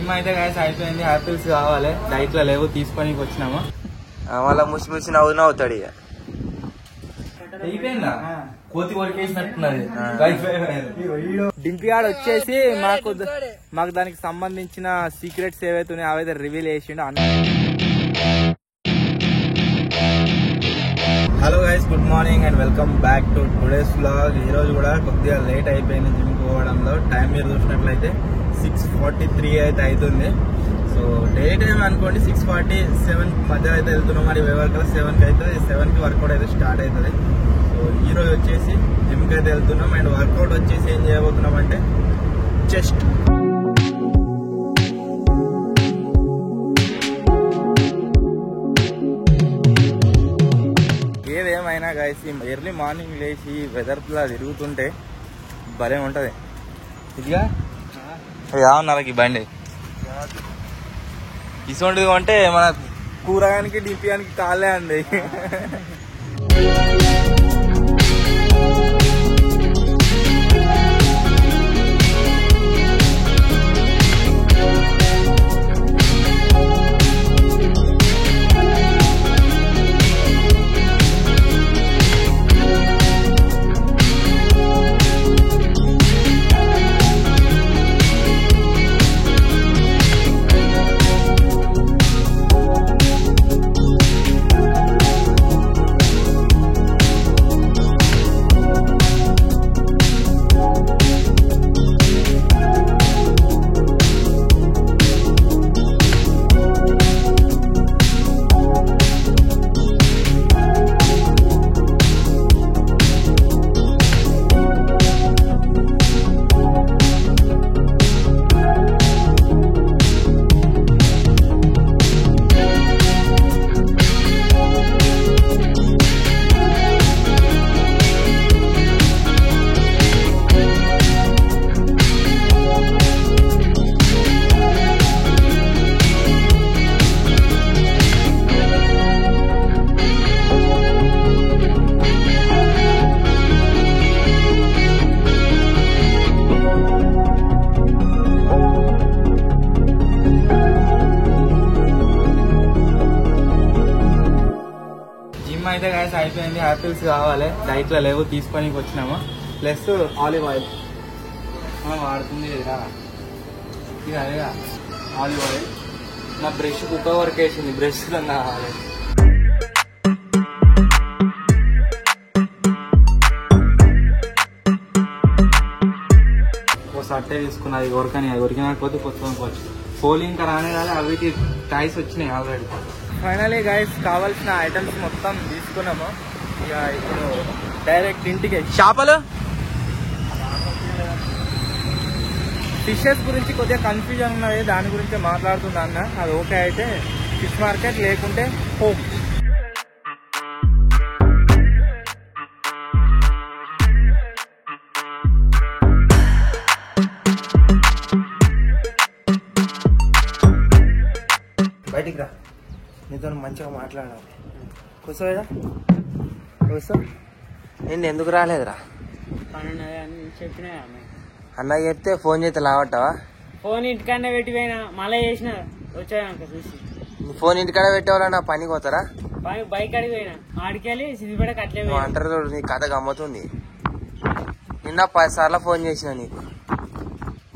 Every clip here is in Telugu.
జిమ్ అయితే గాయస్ అయిపోయింది. యాపిల్స్ కావాలి, డైట్ లో లేవు, తీసుకొని వచ్చినాము. మళ్ళా ముసి ముసి నవ్వుతాడు ఇక. అయిపోయిందా కోతి వరకేసినట్టున్నది. డింపియాడ్ వచ్చేసి మాకు దానికి సంబంధించిన సీక్రెట్స్ ఏవైతే ఉన్నాయో అవైతే రివీల్ చేసిండు. Hello guys, good morning and welcome back to today's vlog. ఈ రోజు కూడా కొద్దిగా లేట్ అయిపోయింది జిమ్ పోవడంలో. టైం మీరు చూసినట్లయితే 6:43 అయితే అవుతుంది. సో డే టైం అనుకోండి 6:47 మధ్య అయితే వెళ్తున్నాం. మరి వరకు 7కి అయితే 7కి వర్కౌట్ అయితే స్టార్ట్ అవుతుంది. సో ఈ రోజు వచ్చేసి జిమ్కి అయితే వెళ్తున్నాం. అండ్ వర్కౌట్ వచ్చేసి ఏం చేయబోతున్నాం అంటే చెస్ట్. ఏదేమైనా గైస్ ఎర్లీ మార్నింగ్ లేచి వెదర్లా తిరుగుతుంటే భలే ఉంటుంది. ఇదిగా ఏమన్నారకి బండి ఇటువంటిది అంటే మన కూరగానికి డిపియానికి కాలే అండి. అయితే గాయస్ అయిపోయింది. యాపిల్స్ కావాలి, డైట్ లో లేవు, తీసుకొని వచ్చినాము. ప్లస్ ఆలివ్ ఆయిల్ వాడుతుంది ఇక అదేగా ఆలివ్ ఆయిల్. నా బ్రష్ కుక్క వరకు వేసింది, బ్రష్ కావాలి. ఓ సట్టే తీసుకున్నది కొరకని, అది కొరికినకపోతే కొత్త కొనుక్కోవచ్చు. ఫోల్ ఇంకా రానే కాదు, అవిటి టైస్ వచ్చినాయి ఆల్రెడీ. ఫైనలీ గైస్ కావాల్సిన ఐటమ్స్ మొత్తం తీసుకున్నాము. ఇక ఇప్పుడు డైరెక్ట్ ఇంటికి. చేపలు ఫిషెస్ గురించి కొద్దిగా కన్ఫ్యూజన్ ఉన్నది, దాని గురించి మాట్లాడుతున్నా అన్న. అది ఓకే అయితే ఫిష్ మార్కెట్, లేకుంటే హోమ్. బయటికి రా, నీతో మంచిగా మాట్లాడాలి. కూర్చోదా కూర్చో. నేను ఎందుకు రాలేదురా? చెప్పినా అన్న చెప్తే ఫోన్ చేస్తే లావట్టావా? ఫోన్ ఇంటికన్నా పెట్టిపోయినా, మళ్ళీ చేసిన వచ్చాక చూసి. ఫోన్ ఇంటికాడ పెట్టేవాళ్ళ నా పనికి పోతారా? బైక్ అడిగి పోయినా, ఆడికెళ్ళి సిద్దిపేటకి అట్లే అంటారు. నీ కథ గమ్మతుంది. నిన్న 10 సార్లు ఫోన్ చేసిన నీకు.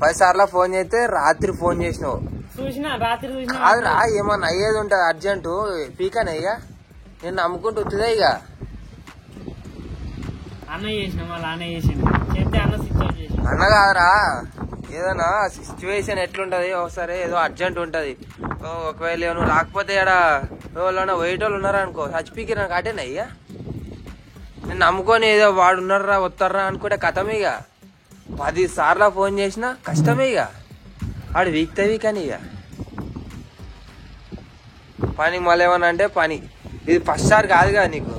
10 సార్లు ఫోన్ చేస్తే రాత్రి ఫోన్ చేసినావు. చూసినా రాత్రి చూసినా. కాదురా, ఏమన్నా అయ్యేది ఉంటుంది అర్జెంటు పీకనే. ఇక నేను నమ్ముకుంటూ వస్తుందా? ఇక అన్న చేసిన, మళ్ళీ అన్న చేసిండు. చెప్తే అన్న సిచ్యువేషన్ చేసిన. అన్న కాదురా, ఏదైనా సిచ్యువేషన్ ఎట్లుంటది, ఒకసారి ఏదో అర్జెంట్ ఉంటది. ఒకవేళ నువ్వు రాకపోతే ఇక్కడ ఎవరైనా వెయిటోళ్ళు ఉన్నారనుకో, చచ్చిపీకి నాకు అటేనా. ఇక నేను నమ్ముకొని ఏదో వాడు ఉన్నారా వస్తారా అనుకుంటే కథమే. ఇక 10 సార్లు ఫోన్ చేసినా కష్టమే. ఇక వాడు వీక్తవి. కానీ ఇక పని మళ్ళీ ఏమన్నా అంటే పని. ఇది ఫస్ట్ సార్ కాదు కదా నీకు.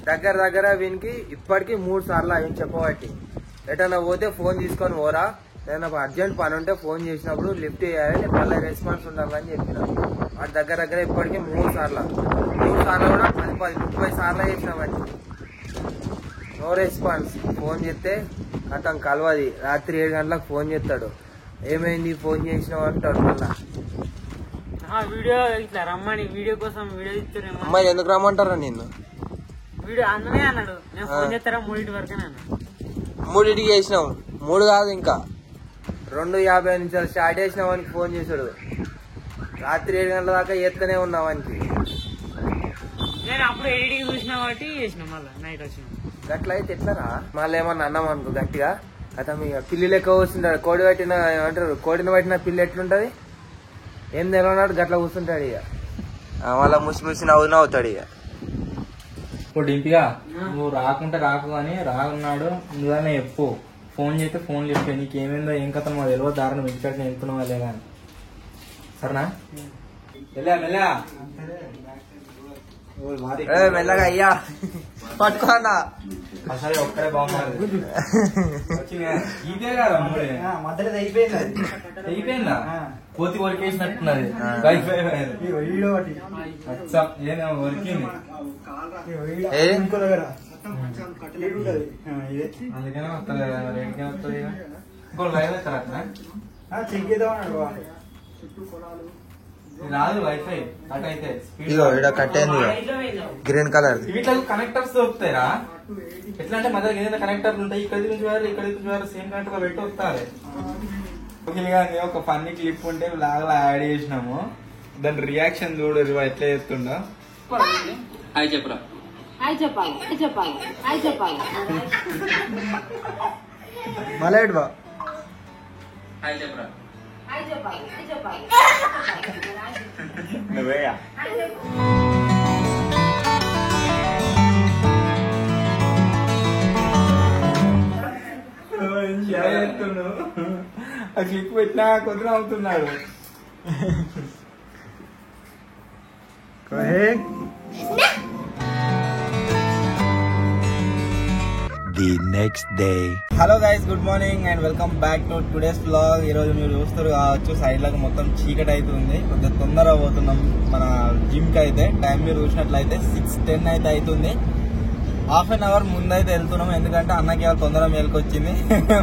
దగ్గర వీనికి ఇప్పటికీ 3 సార్లు అవి చెప్పబట్టి. ఎటన్నా పోతే ఫోన్ తీసుకొని పోరా, ఏదైనా అర్జెంట్ పని ఉంటే ఫోన్ చేసినప్పుడు లిఫ్ట్ చేయాలి, మళ్ళీ రెస్పాన్స్ ఉండాలని చెప్పిన. వాటి దగ్గర ఇప్పటికీ 3 సార్లు కూడా 10-30 సార్లు చేసినామండి. No response. ఫోన్ చేస్తే అతను కలవది. రాత్రి 7 గంటలకు ఫోన్ చేస్తాడు. ఏమైంది ఫోన్ చేసినావు అంటాడు మళ్ళా. వీడియో ఇట్లా రమ్మని వీడియో కోసం వీడియో ఇస్తారేమో. అమ్మాయి ఎందుకు రమ్మంటారా నిన్ను? వీడియో అందునే అన్నాడు, నేను ఫోన్ చేస్తారా 3 వరకే అన్నాడు. 3 చేసినావు, 3 కాదు ఇంకా 2:50 నిమిషాలు స్టార్ట్ చేసిన వానికి ఫోన్ చేశాడు. రాత్రి 7 గంటల దాకా ఎత్తనే ఉన్నావు వానికి. నేను అప్పుడు ఎడిటింగ్ చూసిన కాబట్టి చేసిన, మళ్ళీ నైట్ వచ్చిన. గట్ల అయితే ఎట్లరా? మళ్ళీ ఏమన్నా అన్నాం అనుకో గట్టిగా, అతను మీ పిల్లి లెక్క వస్తుంటాడు. కోడి పట్టిన ఏమంటారు, కోడిని పట్టిన పిల్లి ఎట్లుంటది, ఏం తెలవనాడు గట్ల కూర్చుంటాడు. ఇక మళ్ళీ ముసి నవ్వుతాడు. ఇక ఇప్పుడు డింపిగా నువ్వు రాకుంటే రాకు అని రాకున్నాడు నువ్వునే చెప్పు. ఫోన్ చేస్తే ఫోన్ చెప్పే, నీకేమైందో ఏం కథ మాకు తెలియదు, దారిని వెంకటని వెళ్తున్నావా లేదా అని. సరేనా? మెల్లగా అయ్యా పట్టుకోన్నా. అసలు ఒక్కడే బాగున్నారు. ఇదే కదా మధ్యలో అయిపోయిందా? కోతి వరికేసినట్టున్నది. ఏమో వరికింది, అందుకనే వస్తుంది కదా. మరి ఎందుకే వస్తుంది? ఇంకో లైవ్ అవుతారా? రాదు వైఫై అటు అయితే. ఇగో ఇక్కడ కట్టేంది గ్రీన్ కలర్. వీటిలో కనెక్టర్స్ దొరుకుతాయిరా. ఎట్లా అంటే మధ్య ఏదైనా కనెక్టర్లు ఉంటాయి, ఇక్కడి నుంచి వేరు ఇక్కడి నుంచి వేరు సేమ్ కనెక్టర్ లో పెట్టి వస్తారు. ఒక ఫన్నీ క్లిప్ ఉంటే లాగా యాడ్ చేసినాము, దాని రియాక్షన్ చూడు ఎట్లా చేస్తుండో. మళ్ళీ బా నువ్వేయా ఆ క్లిప్ పెట్టినా కొద్దిగా అవుతున్నాడు. The next day. Hello guys, good morning and welcome back to today's vlog. ఈ రోజు మీరు చూస్తారు కావచ్చు, సైడ్ లకు మొత్తం చీకటి అవుతుంది. కొంచెం తొందరగా పోతున్నాం మన జిమ్ కి. అయితే టైం మీరు చూసినట్లయితే 6:10 అయితే అవుతుంది. హాఫ్ అన్ అవర్ ముందైతే వెళ్తున్నాం, ఎందుకంటే అన్నకి ఇవాళ తొందర మేలుకొచ్చింది.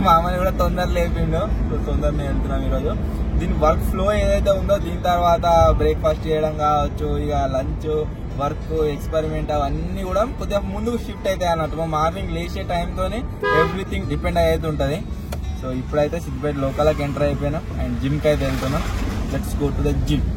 మామని కూడా తొందర లేపిండు, తొందరనే వెళ్తున్నాం ఈరోజు. దీని వర్క్ ఫ్లో ఏదైతే ఉందో, దీని తర్వాత బ్రేక్ఫాస్ట్ చేయడం కావచ్చు, ఇక లంచ్, వర్క్, ఎక్స్పెరిమెంట్ అవన్నీ కూడా కొద్దిగా ముందుకు షిఫ్ట్ అవుతాయి అన్నట్టు. మార్నింగ్ లేచే టైంతోనే ఎవ్రీథింగ్ డిపెండ్ అయితే ఉంటుంది. సో ఇప్పుడైతే సిద్దిపేట లోకల్కి ఎంటర్ అయిపోయినాం అండ్ జిమ్కి అయితే వెళ్తున్నాం. Let's go to the gym.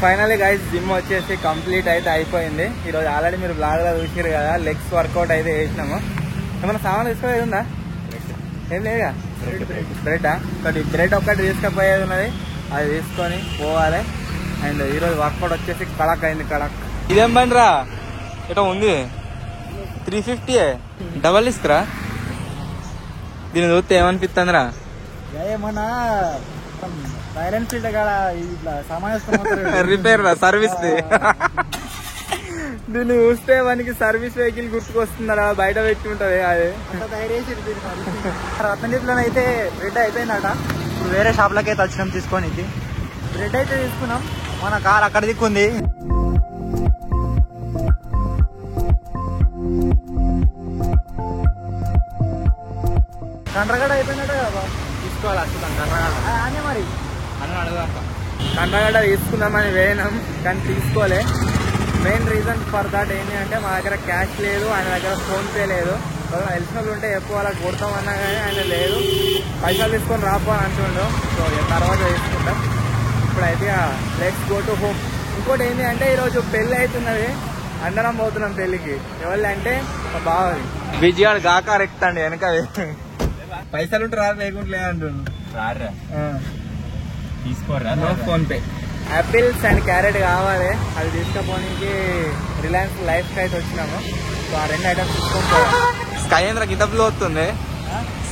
Finally guys gym వచ్చేసి కంప్లీట్ అయితే అయిపోయింది. ఈరోజు ఆల్రెడీ మీరు బ్లాగ్ లో చూసారు కదా, లెగ్స్ వర్కౌట్ అయితే చేసినాము. ఏమన్నా సామాన్ తీసుకోలేదు ఉందా? ఏం లేదుగా. బ్రెడ్డా? ఒకటి బ్రెడ్ ఒక్కటి తీసుకపోయేది ఉన్నది, అది తీసుకొని పోవాలి. అండ్ ఈరోజు వర్కౌట్ వచ్చేసి కడక్ అయింది. కడక్ ఇదేం బండిరా ఇట్లా ఉంది, 350 డబల్ తీసుకురా. దీన్ని చూస్తే ఏమనిపిస్తుందిరా? ఏమన్నా రాయల్ ఎన్ఫీల్డ్ కాడ ఇట్లా సామాన్ రిపేర్ సర్వీస్. దీన్ని చూస్తే మనకి సర్వీస్ వెహికల్ గుర్తుకొస్తుందరా, బయట పెట్టి ఉంటది. అది రత్నదీప్లో అయితే బ్రెడ్ అయిపోయిందట. ఇప్పుడు వేరే షాప్లకి అయితే వచ్చినాం తీసుకోనికి. బ్రెడ్ అయితే తీసుకున్నాం, మన కార్ అక్కడ దిక్కుంది. కండ్రగడ్డ అయిపోయినట్టు కదా, తీసుకోవాలి అసలు కండ్రగడ్డ. అనే మరి అని అడగాక. కండ్రగడ్డ తీసుకుందామని వేయనాం కానీ తీసుకోలే. మెయిన్ రీజన్ ఫర్ దాట్ ఏంటి అంటే మా దగ్గర క్యాష్ లేదు, ఆయన దగ్గర ఫోన్పే లేదు. తెలిసిన వాళ్ళు ఉంటే ఎక్కువ వాళ్ళకి కొడతామన్నా కానీ ఆయన లేదు. పైసలు తీసుకొని రాపో అని అంటుండు. సో తర్వాత తీసుకుంటాం. ఇప్పుడైతే లెట్స్ గో టు హోమ్. ఇంకోటి ఏంటి అంటే ఈరోజు పెళ్ళి అవుతున్నది, అందరం పోతున్నాం పెళ్ళికి. ఎవరు అంటే మా బావది విజయాడు గాకార్ ఎక్కుతాండి వెనక. పైసలు ఉంటే రారు, లేకుంటే లేదంటుండు. తీసుకోరా phone pay. Apples and carrot కావాలి, అది తీసుకుపోనికి రిలయన్స్ లైఫ్ కి అయితే వచ్చినాము. సో ఆ 2 ఐటమ్స్ తీసుకొని స్కై ఏంద్ర గింత బ్లో వస్తుంది,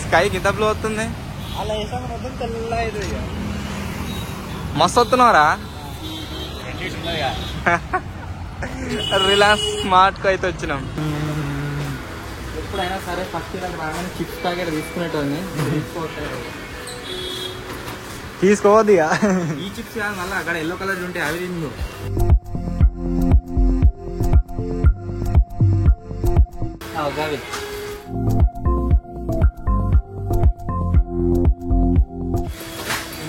స్కై గింత బ్లో వస్తుంది. అలా వేసాక మొత్తం తెల్లగా అవుతుంది. మస్తు వస్తున్నావురా. రిలయన్స్ స్మార్ట్ కి అయితే వచ్చినాం. ఎప్పుడైనా సరే ఫస్ట్ రాగానే చిప్స్ ప్యాకెట్ తీసుకునేటోని తీసుకోవద్దు ఇక. ఈ చిప్స్ కాదు, మళ్ళీ అక్కడ ఎల్లో కలర్ ఉంటే అవి తిందు. అవి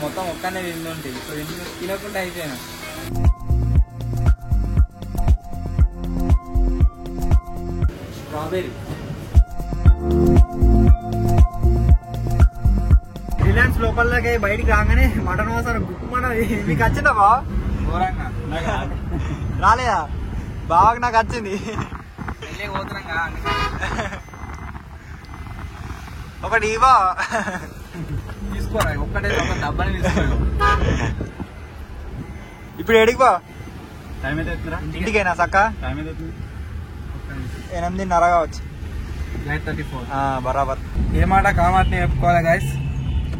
మొత్తం ఒక్కనే తింటుంటే ఇప్పుడు తినకుండా అయిపోయాను. స్ట్రాబెర్రీ. రిలయన్స్ లోపలకి బయటికి రాగానే మటన్ వాసన గుప్పమన్నది. మీకు వచ్చిందా బా? ఘోరంగా రాలేదా? బాగా నాకు వచ్చింది. వెళ్ళి పోతున్నాం. ఒకటి ఇవా తీసుకోరా, ఒక్కటే ఒక డబ్బాని తీసుకో. ఇప్పుడు ఎడికి బా? టైం అయితే ఇంటికేనా సక్క? టైం అయితే 8:30 కావచ్చు. 9:34. బరాబర్. ఏ మాట కామాటని చెప్పుకోవాలి గైస్.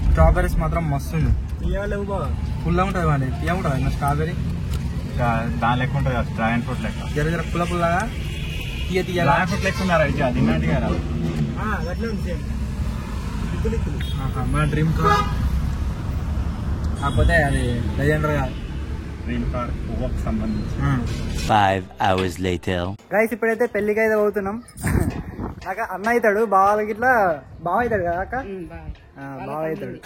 స్ట్రాబెర్రీస్ మాత్రం మస్తుంది. ఇవ్వలేవు బా, పుల్ల ఉంటుంది అండి. ఏముంటుంది అన్న స్ట్రాబెర్రీ? దాని లెక్క ఉంటుంది, డ్రాగన్ ఫ్రూట్ లెక్క. జర జర పుల్ల పుల్లగా తీయ తీయ డ్రాగన్ ఫ్రూట్ లెక్క ఉన్నారు అయితే అది తిన్నట్టు కదా. మన డ్రీమ్ కార్ కాకపోతే అది లెజెండర్ కాదు. డ్రీమ్ కార్ పువ్వుకు సంబంధించి. 5 hours later. గైస్ ఇప్పుడైతే పెళ్లికి అయితే పోతున్నాం. అక్క అన్న అవుతాడు, బావాలకి ఇట్లా బావ అవుతాడు కదా అక్క? బావ అవుతాడు,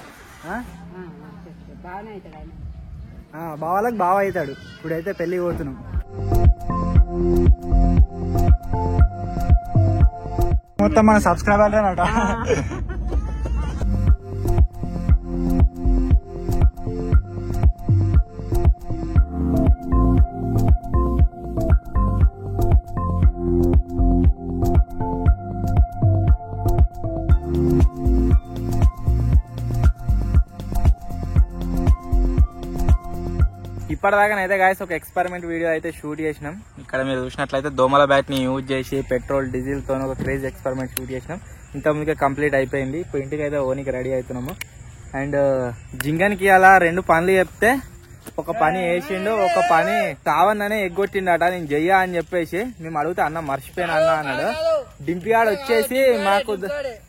బావాలకు బావ అవుతాడు. ఇప్పుడైతే పెళ్లికి పోతున్నాం. మొత్తం మన సబ్స్క్రైబర్లే అన్నమాట. ఇప్పటిదాకానైతే గాయస్ ఒక ఎక్స్పెరిమెంట్ వీడియో అయితే షూట్ చేసినాం. ఇక్కడ మీరు చూసినట్లయితే దోమల బ్యాట్ ని యూజ్ చేసి పెట్రోల్ డీజిల్ తో ఒక క్రేజ్ ఎక్స్పెరిమెంట్ షూట్ చేసినాం. ఇంతకుముందుకే కంప్లీట్ అయిపోయింది. ఇప్పుడు ఇంటికి అయితే ఓనికి రెడీ అవుతున్నాము. అండ్ జింగన్కి అలా 2 పనులు చెప్తే ఒక పని వేసిండు, ఒక పని కావన్ననే ఎగ్గొట్టిండట. నేను చెయ్యా అని చెప్పేసి మేము అడిగితే అన్న మర్చిపోయినా అన్న అన్నాడు. డింపియాడు వచ్చేసి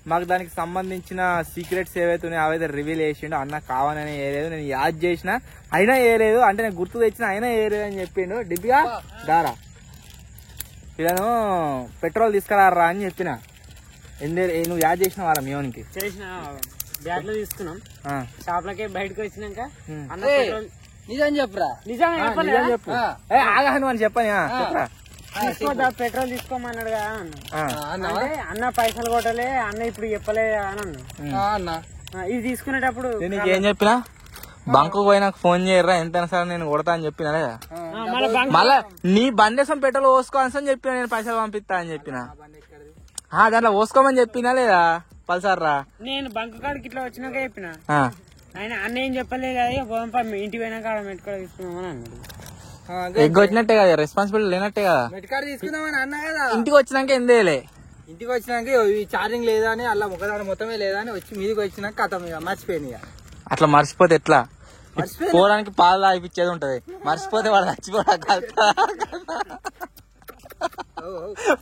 మాకు దానికి సంబంధించిన సీక్రెట్స్ ఏవైతే ఉన్నాయో అవైతే రివీల్ చేసిండు. అన్న కావాలని వేయలేదు, నేను యాద్ చేసిన అయినా వేయలేదు, అంటే నేను గుర్తు తెచ్చిన అయినా వేయలేదు అని చెప్పిండు. డింపియా దారా ఇలాను పెట్రోల్ తీసుకురారా అని చెప్పిన. నువ్వు యాద్ చేసిన వాళ్ళ మీవనికి చేసిన బ్యాగ్ లో తీసుకున్నాం. షాప్ లకే బయటకు వచ్చినాక అన్న పెట్రోల్ నిజం చెప్పురా. నిజం చెప్పు. ఆగాను అని చెప్పని చెప్పరా. తీసుకోదా పెట్రోల్ తీసుకోమన్నాడు కదా అంటే అన్న పైసలు కొట్టలే అన్న ఇప్పుడు చెప్పలే అని అన్న. ఇది తీసుకునేటప్పుడు నీకు ఏం చెప్పినా బంకు పోయి నాకు ఫోన్ చేయరా ఎంత సార్ నేను కొడతా అని చెప్పినా లేదా మళ్ళా నీ బండేసం పెట్రోల్ పోసుకోవాల్సి చెప్పిన నేను పైసలు పంపిస్తా అని చెప్పిన దాంట్లో పోసుకోమని చెప్పినా లేదా పల్సార్రా నేను బంక్ కాడికి ఇట్లా వచ్చినాక చెప్పిన ఆయన అన్న ఏం చెప్పలేదు కదా పోంపా ఇంటి పోయినాక ఆడ మెట్టుకాడ తీసుకున్నామని అన్నాడు. ఎగ్ వచ్చినట్టే కదా రెస్పాన్సిబిలిటీ లేనట్టే కదా మెట్కాడ తీసుకుందామని అన్నా కదా ఇంటికి వచ్చినాక ఎందేలే ఇంటికి వచ్చినాక ఈ ఛార్జింగ్ లేదా అని అలా ముఖదాడ మొత్తమే లేదా అని వచ్చి మీదకి వచ్చినాక కథం ఇక మర్చిపోయింది ఇక అట్లా మర్చిపోతే ఎట్లా పోవడానికి పాలు తాగిపించేది ఉంటది మర్చిపోతే వాడు చచ్చిపోవడా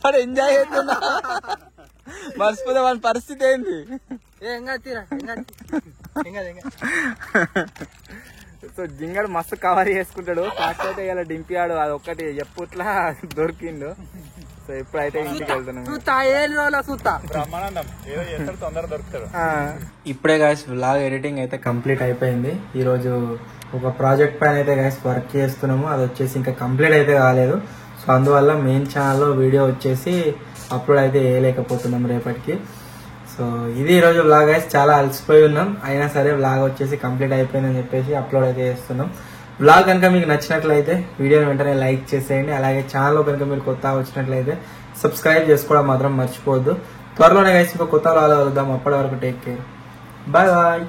వాడు ఎంజాయ్ చేస్తున్నా మర్చిపోతే వాళ్ళ పరిస్థితి ఏంది సో జింగడు మస్తు కవర్ చేసుకుంటాడు కాకపోతే ఇలా డింపియాడు అది ఒక్కటి ఎప్పుట్లా దొరికిండు సో ఇప్పుడైతే ఇంటికి వెళ్తున్నాం ఇప్పుడే గాయస్ వ్లాగ్ ఎడిటింగ్ అయితే కంప్లీట్ అయిపోయింది. ఈ రోజు ఒక ప్రాజెక్ట్ పైన అయితే గాయస్ వర్క్ చేస్తున్నాము, అది వచ్చేసి ఇంకా కంప్లీట్ అయితే కాలేదు. సో అందువల్ల మెయిన్ ఛానల్లో వీడియో వచ్చేసి అప్లోడ్ అయితే వేయలేకపోతున్నాం రేపటికి. సో ఇది ఈరోజు వ్లాగ్ గైస్, చాలా అలసిపోయి ఉన్నాం అయినా సరే వ్లాగ్ వచ్చేసి కంప్లీట్ అయిపోయిందని చెప్పేసి అప్లోడ్ అయితే చేస్తున్నాం. వ్లాగ్ కనుక మీకు నచ్చినట్లయితే వీడియోని వెంటనే లైక్ చేసేయండి. అలాగే ఛానల్లో కనుక మీరు కొత్తగా వచ్చినట్లయితే సబ్స్క్రైబ్ చేసుకోవడం మాత్రం మర్చిపోవద్దు. త్వరలోనే గైస్ ఇంకో కొత్త వ్లాగ్ కలుద్దాం. అప్పటి వరకు టేక్ కేర్, బాయ్ బాయ్.